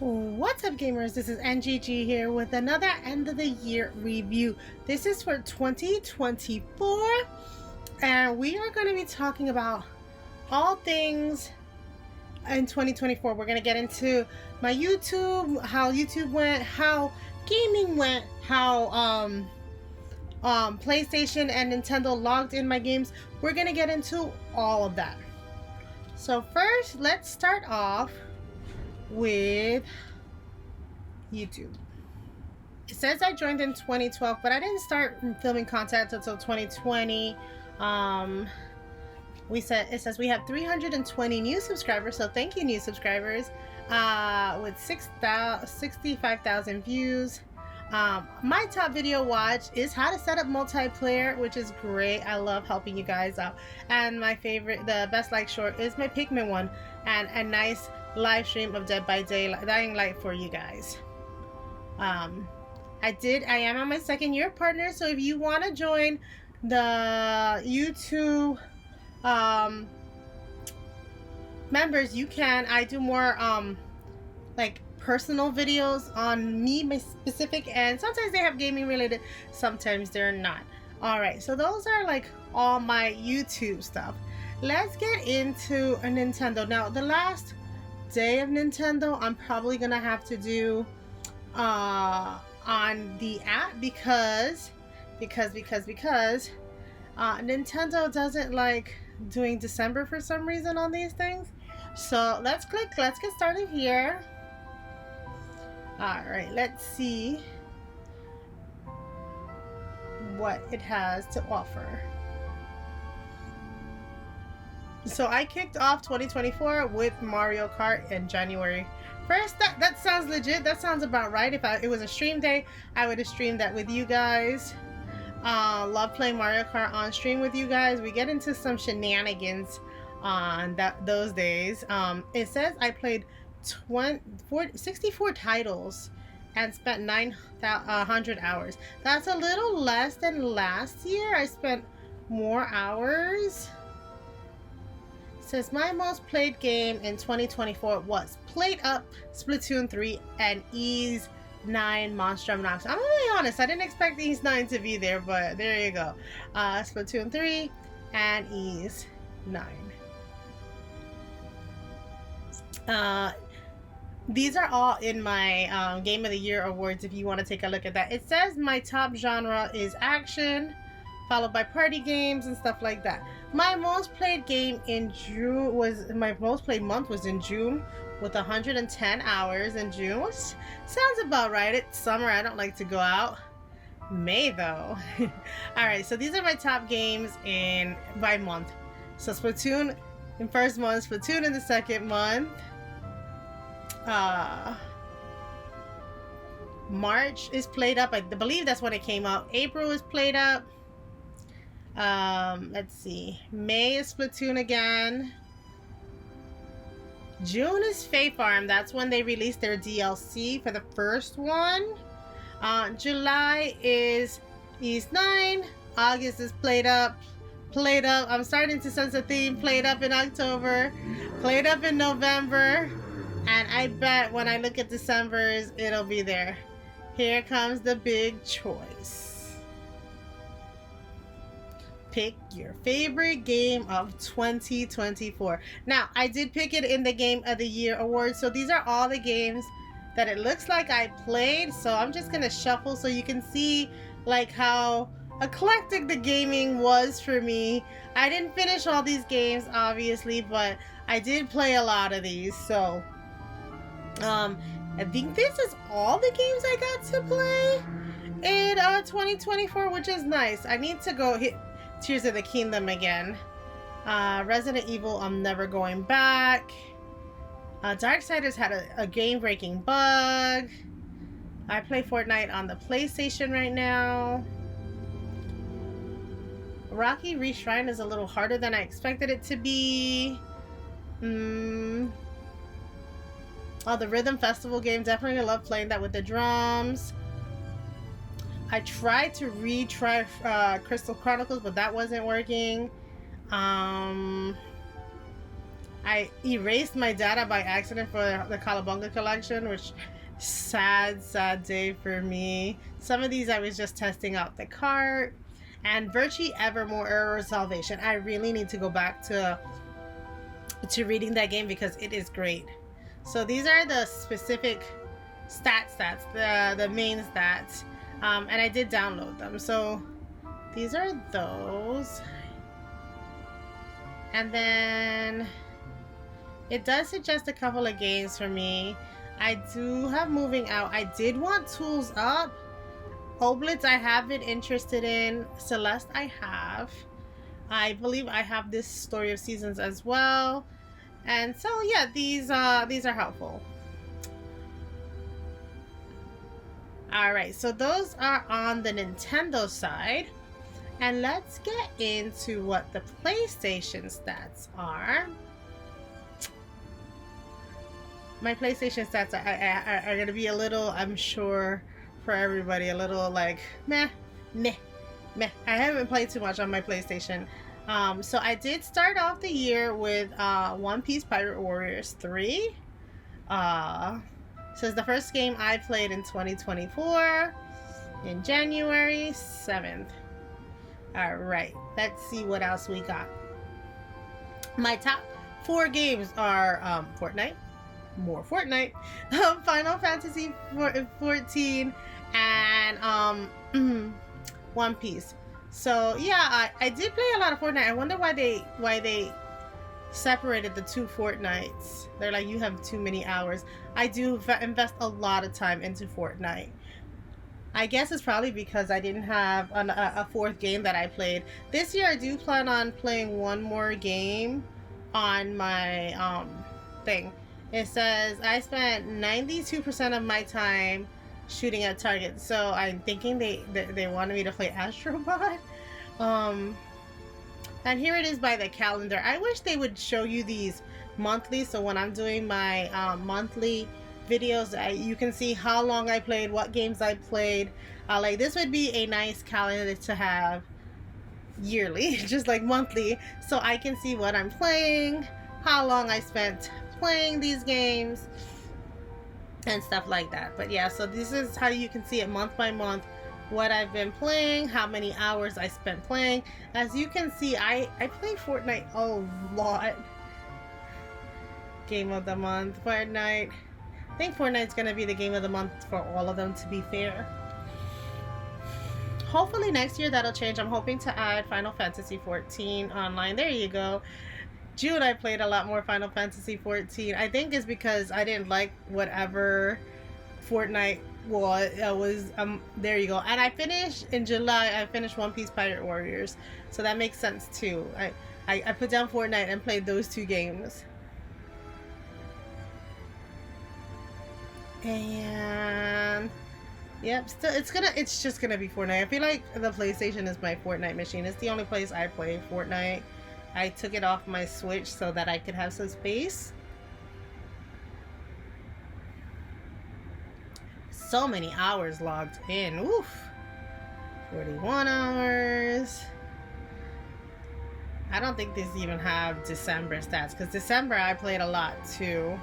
What's up, gamers? This is NGG here with another end of the year review. This is for 2024, and we are going to be talking about all things in 2024. We're going to get into my YouTube, how YouTube went, how gaming went, how PlayStation and Nintendo logged in my games. We're going to get into all of that. So first, let's start off with YouTube. It says I joined in 2012, but I didn't start filming content until 2020. It says we have 320 new subscribers, so thank you, new subscribers, with 65,000 views. My top video watch is how to set up multiplayer, which is great. I love helping you guys out. And my favorite, the best like short, is my Pikmin one, and a nice live stream of Dead by Dying Light for you guys. I am on my second year partner, so if you want to join the YouTube members, you can. I do more like personal videos on me, my specific, and sometimes they have gaming related, sometimes they're not. Alright, so those are like all my YouTube stuff. Let's get into a Nintendo. Now, the last day of Nintendo, I'm probably gonna have to do on the app because Nintendo doesn't like doing December for some reason on these things. So let's get started here. Alright, let's see what it has to offer. So I kicked off 2024 with Mario Kart in January 1st. That sounds legit. That sounds about right. If it was a stream day, I would have streamed that with you guys. Love playing Mario Kart on stream with you guys. We get into some shenanigans on those days. It says I played 64 titles and spent 900 hours. That's a little less than last year. I spent more hours. Says my most played game in 2024 was Played Up, Splatoon 3, and Ys 9 Monstrum Nox. I'm gonna be honest, I didn't expect Ys 9 to be there, but there you go. Splatoon 3 and Ys 9. These are all in my Game of the Year awards if you want to take a look at that. It says my top genre is action, followed by party games and stuff like that. My most played game in June my most played month was in June with 110 hours in June, which sounds about right. It's summer, I don't like to go out. May though. Alright, so these are my top games by month. So Splatoon in first month, Splatoon in the second month. March is Played Up. I believe that's when it came out. April is Played Up. Let's see. May is Splatoon again. June is Fae Farm. That's when they released their DLC for the first one. July is Ys 9. August is Played Up. Played Up. I'm starting to sense a theme. Played Up in October. Played Up in November. And I bet when I look at December's, it'll be there. Here comes the big choice. Pick your favorite game of 2024. Now, I did pick it in the Game of the Year award, so these are all the games that it looks like I played. So I'm just gonna shuffle so you can see like how eclectic the gaming was for me. I didn't finish all these games, obviously, but I did play a lot of these. So I think this is all the games I got to play in 2024, which is nice. I need to go hit Tears of the Kingdom again. Resident Evil, I'm never going back. Darksiders had a game-breaking bug. I play Fortnite on the PlayStation right now. Rocky Reshrine is a little harder than I expected it to be. Oh, the Rhythm Festival game, definitely love playing that with the drums. I tried to retry Crystal Chronicles, but that wasn't working. I erased my data by accident for the Calabunga collection, which sad day for me. Some of these I was just testing out the cart. And Virtue Evermore Error Salvation. I really need to go back to reading that game because it is great. So these are the specific stats, the main stats. And I did download them. So these are those. And then it does suggest a couple of games for me. I do have Moving Out. I did want Tools Up. Oblitz I have been interested in. Celeste I have. I believe I have this Story of Seasons as well. And so yeah, these are helpful. Alright, so those are on the Nintendo side. And let's get into what the PlayStation stats are. My PlayStation stats are going to be a little, I'm sure, for everybody, a little like, meh. I haven't played too much on my PlayStation. So I did start off the year with One Piece Pirate Warriors 3. So it's the first game I played in 2024, in January 7th. Alright, let's see what else we got. My top 4 games are Fortnite, more Fortnite, Final Fantasy 14, and One Piece. So yeah, I did play a lot of Fortnite. I wonder why they separated the 2 Fortnites. They're like, you have too many hours. I do invest a lot of time into Fortnite. I guess it's probably because I didn't have a 4th game that I played. This year I do plan on playing one more game on my thing. It says I spent 92% of my time shooting at targets. So I'm thinking they wanted me to play Astrobot. And here it is by the calendar. I wish they would show you these monthly, so when I'm doing my monthly videos, you can see how long I played, what games I played. Like this would be a nice calendar to have yearly, just like monthly, so I can see what I'm playing, how long I spent playing these games, and stuff like that. But yeah, so this is how you can see it month by month, what I've been playing, how many hours I spent playing. As you can see, I play Fortnite a lot. Game of the month, Fortnite. I think Fortnite's gonna be the game of the month for all of them, to be fair. Hopefully next year that'll change. I'm hoping to add Final Fantasy 14 online. There you go. June I played a lot more Final Fantasy 14. I think it's because I didn't like whatever Fortnite was there you go. And I finished in July, I finished One Piece Pirate Warriors. So that makes sense too. I put down Fortnite and played those 2 games. And yep, still it's just gonna be Fortnite. I feel like the PlayStation is my Fortnite machine. It's the only place I play Fortnite. I took it off my Switch so that I could have some space. So many hours logged in. Oof. 41 hours. I don't think these even have December stats, because December I played a lot too.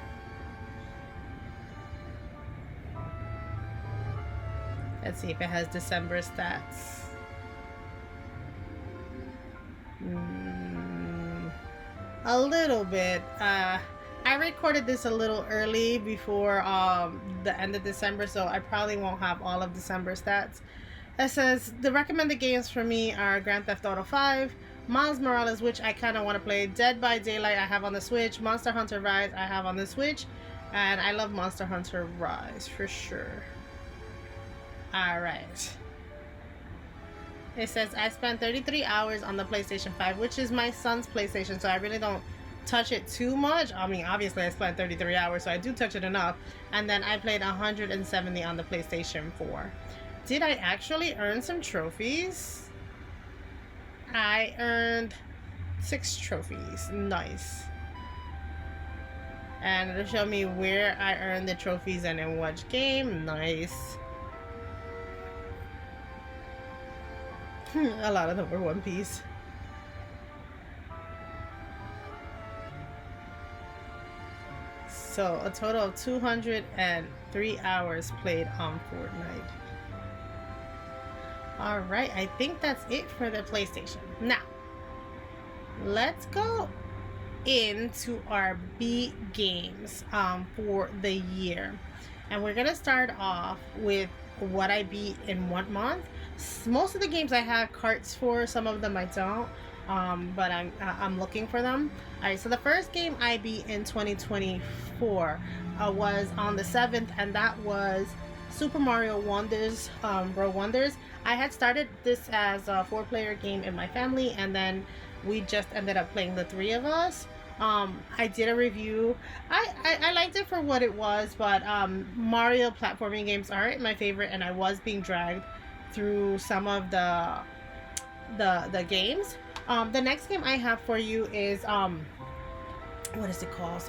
Let's see if it has December stats. A little bit. I recorded this a little early before the end of December, so I probably won't have all of December stats. It says the recommended games for me are Grand Theft Auto 5, Miles Morales, which I kind of want to play, Dead by Daylight I have on the Switch, Monster Hunter Rise I have on the Switch, and I love Monster Hunter Rise for sure. Alright. It says I spent 33 hours on the PlayStation 5, which is my son's PlayStation, so I really don't touch it too much. I mean, obviously I spent 33 hours, so I do touch it enough. And then I played 170 on the PlayStation 4. Did I actually earn some trophies? I earned 6 trophies. Nice. And it'll show me where I earned the trophies and in which game. Nice. A lot of them were One Piece. So a total of 203 hours played on Fortnite. Alright, I think that's it for the PlayStation. Now, let's go into our beat games for the year. And we're gonna start off with what I beat in 1 month. Most of the games I have carts for, some of them I don't. But I'm looking for them. Alright, so the first game I beat in 2024 was on the 7th, and that was Super Mario Wonders, World Wonders. I had started this as a 4-player game in my family, and then we just ended up playing the 3 of us. I did a review. I liked it for what it was, but Mario platforming games aren't my favorite, and I was being dragged through some of the games. The next game I have for you is what is it called?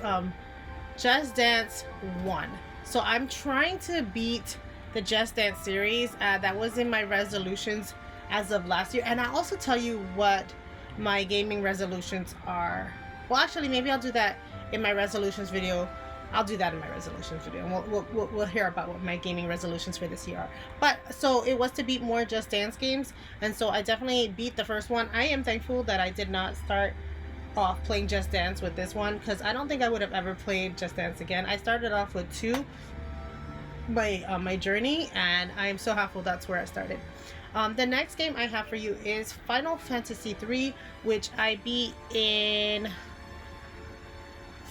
Just Dance 1. So I'm trying to beat the Just Dance series. That was in my resolutions as of last year, and I'll also tell you what my gaming resolutions are. Well, actually, maybe I'll do that in my resolutions video. I'll do that in my resolutions video, and we'll hear about what my gaming resolutions for this year are. But so it was to beat more Just Dance games, and so I definitely beat the first one. I am thankful that I did not start off playing Just Dance with this one, because I don't think I would have ever played Just Dance again. I started off with 2 my journey, and I am so happy that's where I started. The next game I have for you is Final Fantasy 3, which I beat in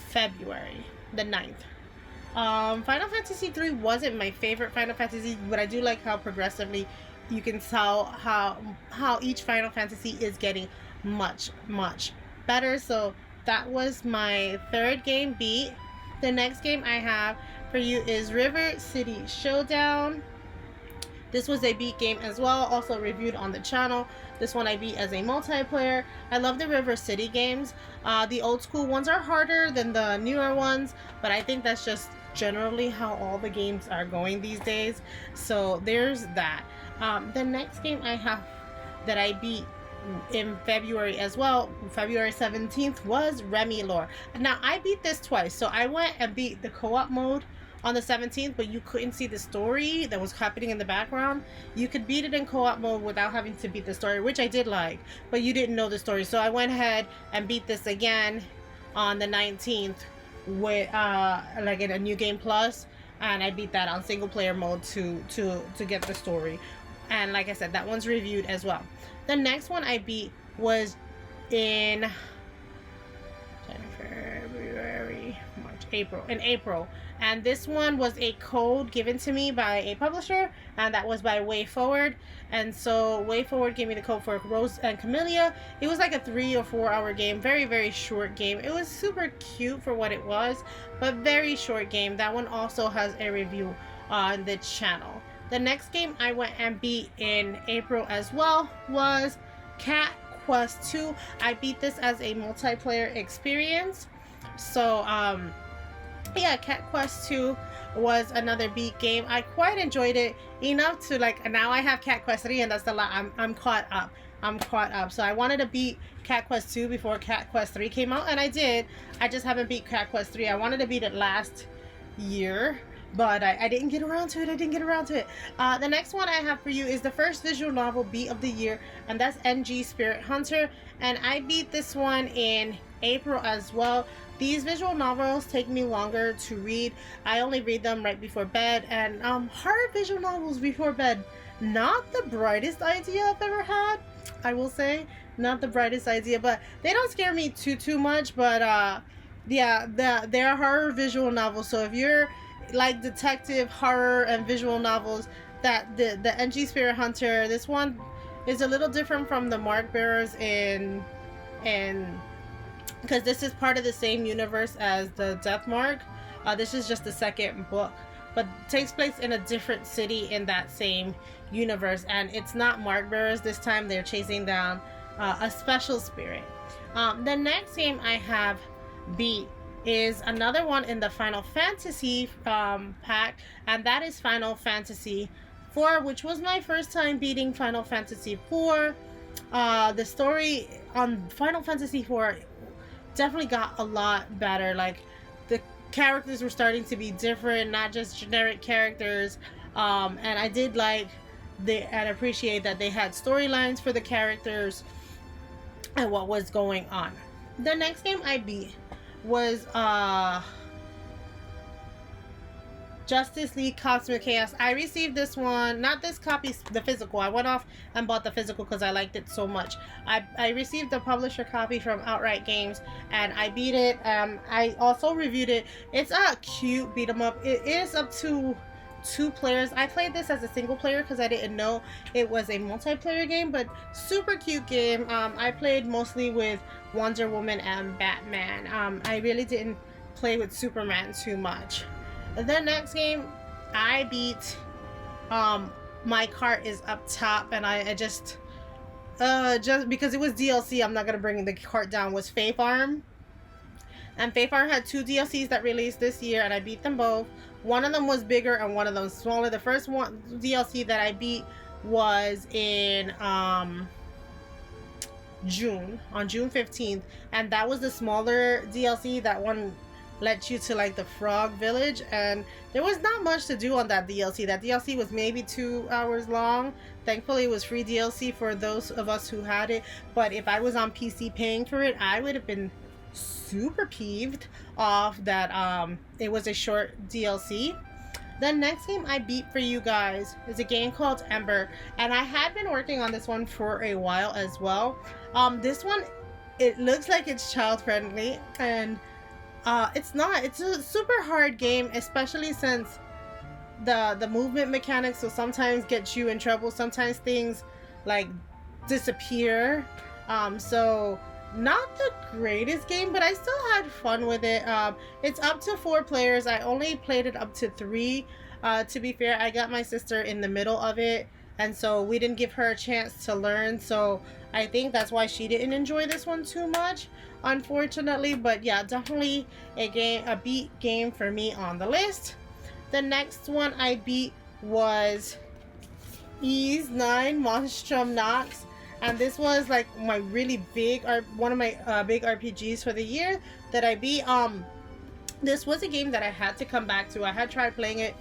February the 9th. Final Fantasy 3 wasn't my favorite Final Fantasy, but I do like how progressively you can tell how each Final Fantasy is getting much better. So that was my 3rd game beat. The next game I have for you is River City Showdown. This was a beat game as well, also reviewed on the channel. This one I beat as a multiplayer. I love the River City games. The old school ones are harder than the newer ones, but I think that's just generally how all the games are going these days. So there's that. The next game I have that I beat in February as well, February 17th, was Remi Lore. Now I beat this twice. So I went and beat the co-op mode on the 17th, but you couldn't see the story that was happening in the background. You could beat it in co-op mode without having to beat the story, which I did like, but you didn't know the story. So I went ahead and beat this again on the 19th with like in a new game plus, and I beat that on single player mode to get the story. And like I said, that one's reviewed as well. The next one I beat was in February, March, April. In April. And this one was a code given to me by a publisher, and that was by Way Forward. And so Way Forward gave me the code for Rose and Camellia. It was like a 3 or 4 hour game, very short game. It was super cute for what it was, but very short game. That one also has a review on the channel. The next game I went and beat in April as well was Cat Quest 2. I beat this as a multiplayer experience. So yeah, Cat Quest 2 was another beat game. I quite enjoyed it enough to like, now I have Cat Quest 3, and that's the lot. I'm caught up. So I wanted to beat Cat Quest 2 before Cat Quest 3 came out, and I did. I just haven't beat Cat Quest 3. I wanted to beat it last year, but I didn't get around to it. The next one I have for you is the first visual novel beat of the year, and that's NG Sprit Hunter, and I beat this one in April as well. These visual novels take me longer to read. I only read them right before bed, and horror visual novels before bed, not the brightest idea I've ever had, I will say. Not the brightest idea, but they don't scare me too much. But yeah, they're horror visual novels. So if you're like detective, horror, and visual novels, that the NG Sprit Hunter, this one is a little different from the Mark Bearers in because this is part of the same universe as the Death Mark. This is just the second book, but takes place in a different city in that same universe, and it's not Mark Bearers this time. They're chasing down a special spirit. The next game I have beat is another one in the Final Fantasy pack, and that is Final Fantasy 4, which was my first time beating Final Fantasy 4. The story on Final Fantasy 4 definitely got a lot better. Like characters were starting to be different, not just generic characters. And I did like and appreciate that they had storylines for the characters and what was going on. The next game I beat was Justice League Cosmic Choas. I received this one, not this copy, the physical. I went off and bought the physical because I liked it so much. I received the publisher copy from Outright Games and I beat it. I also reviewed it. It's a cute beat 'em up. It is up to 2 players. I played this as a single player because I didn't know it was a multiplayer game, but super cute game. I played mostly with Wonder Woman and Batman. I really didn't play with Superman too much. The next game I beat, my cart is up top, and I just because it was DLC, I'm not gonna bring the cart down, was Fae Farm. And Fae Farm had 2 DLCs that released this year, and I beat them both. One of them was bigger and one of them was smaller. The first one DLC that I beat was in June, on June 15th, and that was the smaller DLC. That one led you to like the Frog Village, and there was not much to do on that DLC. That DLC was maybe 2 hours long. Thankfully, it was free DLC for those of us who had it, but if I was on PC paying for it, I would have been super peeved off that it was a short DLC. The next game I beat for you guys is a game called Ember, and I had been working on this one for a while as well. This one, it looks like it's child friendly, and it's not. It's a super hard game, especially since the movement mechanics will sometimes get you in trouble. Sometimes things like disappear. So not the greatest game, but I still had fun with it. It's up to 4 players. I only played it up to 3. To be fair, I got my sister in the middle of it, and so we didn't give her a chance to learn. So I think that's why she didn't enjoy this one too much, unfortunately. But yeah, definitely a beat game for me on the list. The next one I beat was Ys 9 Monstrum Nox, and this was like my really big one of my big RPGs for the year that I beat. This was a game that I had to come back to. I had tried playing it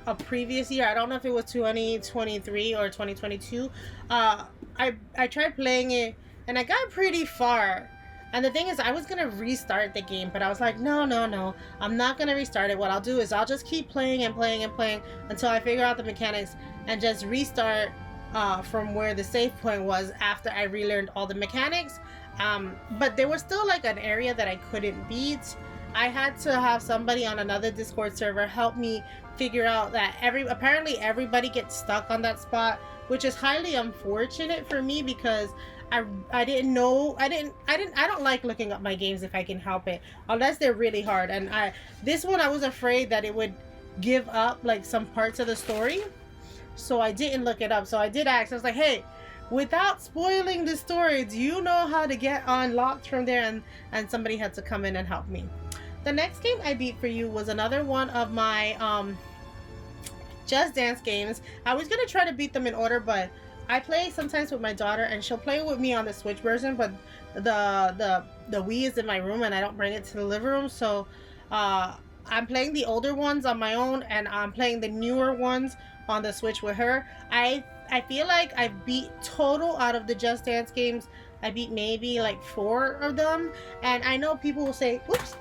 a previous year. I don't know if it was 2023 or 2022. I tried playing it and I got pretty far. And the thing is, I was gonna restart the game, but I was like, no, I'm not gonna restart it. What I'll do is I'll just keep playing and playing and playing until I figure out the mechanics and just restart from where the save point was after I relearned all the mechanics. But there was still like an area that I couldn't beat. I had to have somebody on another Discord server help me figure out that apparently everybody gets stuck on that spot, which is highly unfortunate for me because I didn't know. I don't like looking up my games if I can help it, unless they're really hard. And this one I was afraid that it would give up like some parts of the story, so I didn't look it up. So I did ask. I was like, hey, without spoiling the story, do you know how to get unlocked from there? And somebody had to come in and help me. The next game I beat for you was another one of my Just Dance games. I was gonna try to beat them in order, but I play sometimes with my daughter and she'll play with me on the Switch version, but the Wii is in my room and I don't bring it to the living room. So I'm playing the older ones on my own and I'm playing the newer ones on the Switch with her. I feel like I beat total out of the Just Dance games, I beat maybe like 4 of them. And I know people will say, oops,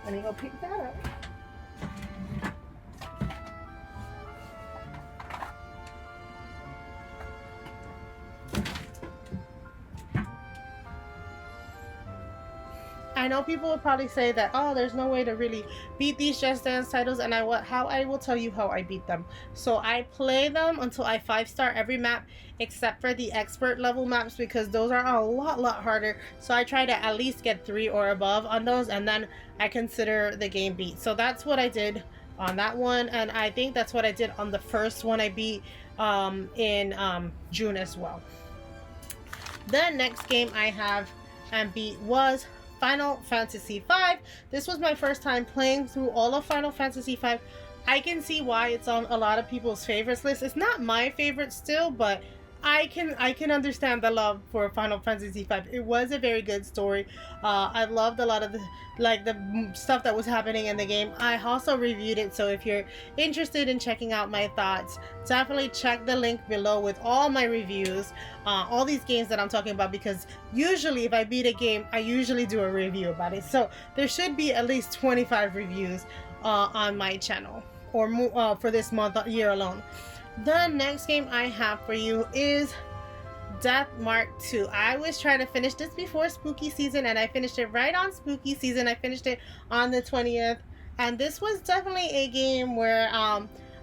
let me go pick that up. I know people will probably say that, oh, there's no way to really beat these Just Dance titles, and I will tell you how I beat them. So I play them until I 5-star every map except for the expert level maps, because those are a lot harder. So I try to at least get 3 or above on those, and then I consider the game beat. So that's what I did on that one, and I think that's what I did on the first one I beat in June as well. The next game I have and beat was Final Fantasy V. This was my first time playing through all of Final Fantasy V. I can see why it's on a lot of people's favorites list. It's not my favorite still, but I can understand the love for Final Fantasy V. It was a very good story. I loved a lot of the stuff that was happening in the game. I also reviewed it, so if you're interested in checking out my thoughts, definitely check the link below with all my reviews, all these games that I'm talking about, because usually if I beat a game, I usually do a review about it. So there should be at least 25 reviews on my channel, or more, for this year alone. The next game I have for you is Death Mark 2. I was trying to finish this before spooky season, and I finished it right on spooky season. I finished it on the 20th, and this was definitely a game where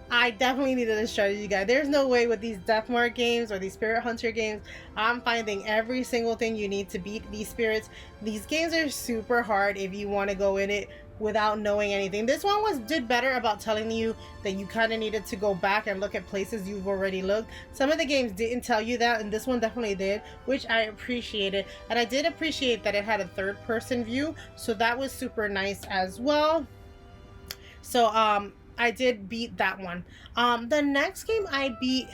I definitely needed a strategy guide. There's no way with these Death Mark games or these Sprit Hunter games, I'm finding every single thing you need to beat these spirits. These games are super hard if you want to go in it without knowing anything. This one did better about telling you that you kind of needed to go back and look at places you've already looked. Some of the games didn't tell you that, and this one definitely did, which I appreciated. And I did appreciate that it had a third-person view, so that was super nice as well. So I did beat that one. The next game I beat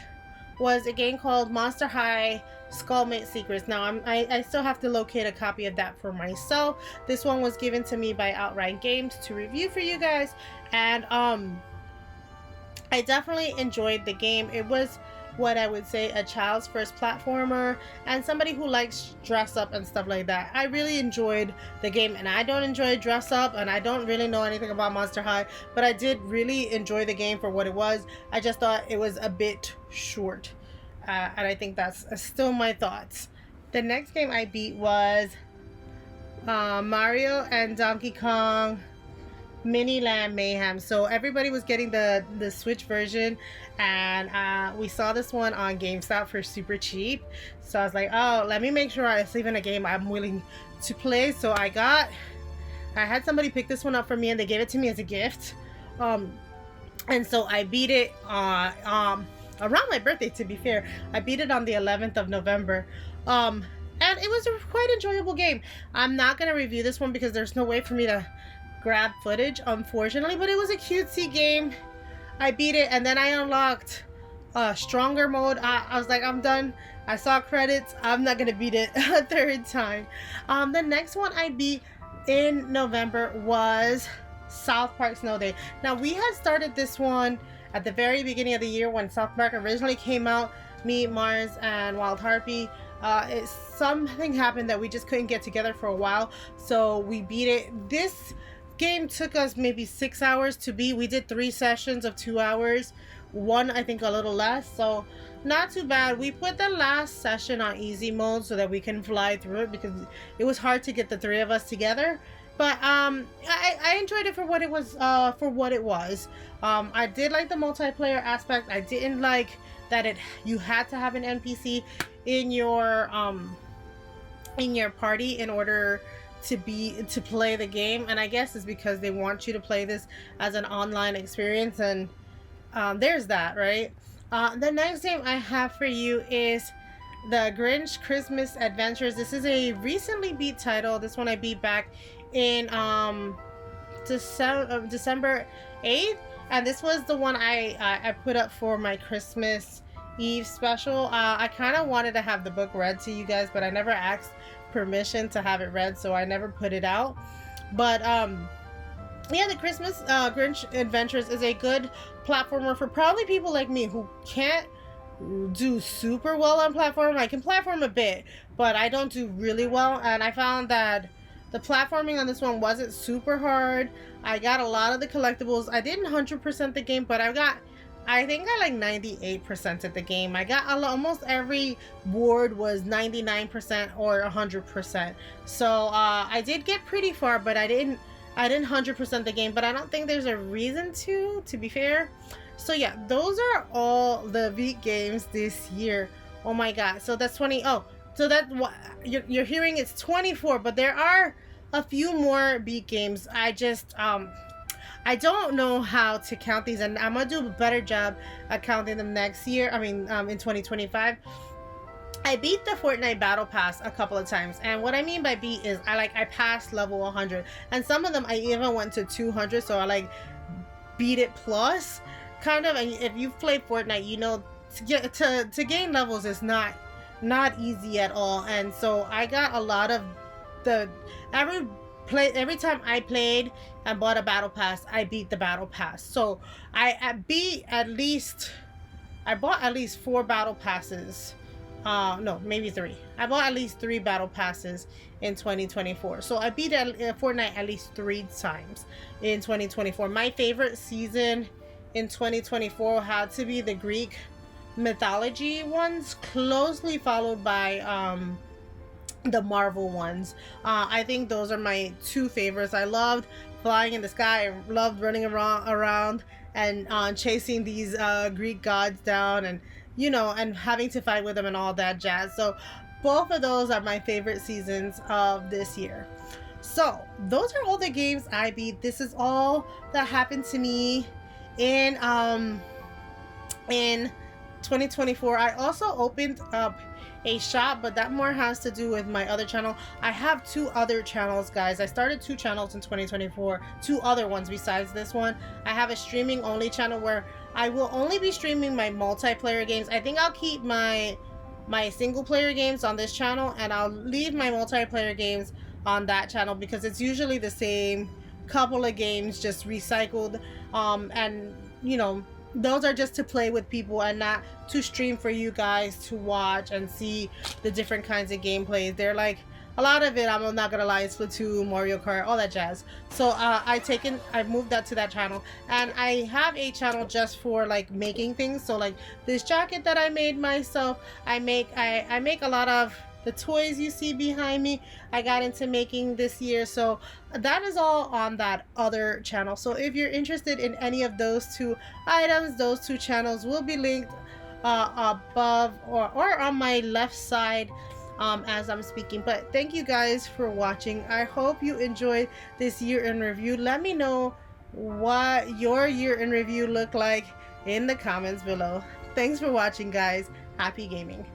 was a game called Monster High Skullmate Secrets. Now I still have to locate a copy of that for myself. This one was given to me by Outright Games to review for you guys, and I definitely enjoyed the game. It was what I would say a child's first platformer, and somebody who likes dress up and stuff like that. I really enjoyed the game, and I don't enjoy dress up, and I don't really know anything about Monster High, but I did really enjoy the game for what it was. I just thought it was a bit short, and I think that's still my thoughts. The next game I beat was Mario and Donkey Kong Mini Land Mayhem. So everybody was getting the Switch version, and we saw this one on GameStop for super cheap. So I was like, oh, let me make sure it's even a game I'm willing to play. So I had somebody pick this one up for me, and they gave it to me as a gift. And so I beat it around my birthday, to be fair. I beat it on the 11th of November. And it was a quite enjoyable game. I'm not going to review this one because there's no way for me to grab footage, unfortunately, but it was a cutesy game. I beat it, and then I unlocked stronger mode. I was like, I'm done. I saw credits. I'm not going to beat it a third time. The next one I beat in November was South Park Snow Day. Now, we had started this one at the very beginning of the year when South Park originally came out. Me, Mars, and Wild Harpy. Something happened that we just couldn't get together for a while, so we beat it. This game took us maybe 6 hours to beat. We did 3 sessions of 2 hours. One, I think, a little less, so not too bad. We put the last session on easy mode so that we can fly through it because it was hard to get the 3 of us together. But I enjoyed it for what it was. I did like the multiplayer aspect. I didn't like that you had to have an NPC in your party in order to play the game, and I guess it's because they want you to play this as an online experience, and there's that, right? The next game I have for you is The Grinch Christmas Adventures. This is a recently beat title. This one I beat back in December 8th, and this was the one I put up for my Christmas Eve special. I kind of wanted to have the book read to you guys, but I never asked permission to have it read, so I never put it out. But yeah, the Christmas Grinch Adventures is a good platformer for probably people like me who can't do super well on platform. I can platform a bit, but I don't do really well, and I found that the platforming on this one wasn't super hard. I got a lot of the collectibles. I didn't 100% the game, but I think I like 98% of the game. I got almost every board was 99% or 100%. So I did get pretty far, but I didn't 100% the game. But I don't think there's a reason to be fair. So yeah, those are all the beat games this year. Oh my god! So that's 20. Oh, so that you're hearing it's 24, but there are a few more beat games. I don't know how to count these, and I'm gonna do a better job at counting them next year. I mean, in 2025. I beat the Fortnite Battle Pass a couple of times, and what I mean by beat is I passed level 100, and some of them I even went to 200, so I beat it plus, kind of. And if you've played Fortnite, you know to gain levels is not easy at all. And so I got a lot of the every time I played and bought a battle pass, I beat the battle pass. So I bought at least 4 battle passes. No, maybe 3. I bought at least 3 battle passes in 2024. So I beat Fortnite at least 3 times in 2024. My favorite season in 2024 had to be the Greek mythology ones, closely followed by the Marvel ones. I think those are my 2 favorites. I loved flying in the sky. I loved running around and chasing these Greek gods down, and you know, and having to fight with them and all that jazz. So both of those are my favorite seasons of this year. So those are all the games I beat. This is all that happened to me in 2024. I also opened up a shop, but that more has to do with my other channel. I have 2 other channels, guys. I started 2 channels in 2024, 2 other ones besides this one. I have a streaming only channel where I will only be streaming my multiplayer games. I think I'll keep my single player games on this channel, and I'll leave my multiplayer games on that channel because it's usually the same couple of games just recycled, and you know, those are just to play with people and not to stream for you guys to watch and see the different kinds of gameplays. They're like, a lot of it, I'm not gonna lie, it's Splatoon, Mario Kart, all that jazz. So I moved that to that channel, and I have a channel just for like making things. So like this jacket that I made myself, I make a lot of the toys you see behind me. I got into making this year, so that is all on that other channel. So if you're interested in any of those 2 items, those 2 channels will be linked above or on my left side as I'm speaking. But thank you guys for watching. I hope you enjoyed this year in review. Let me know what your year in review looked like in the comments below. Thanks for watching, guys. Happy gaming.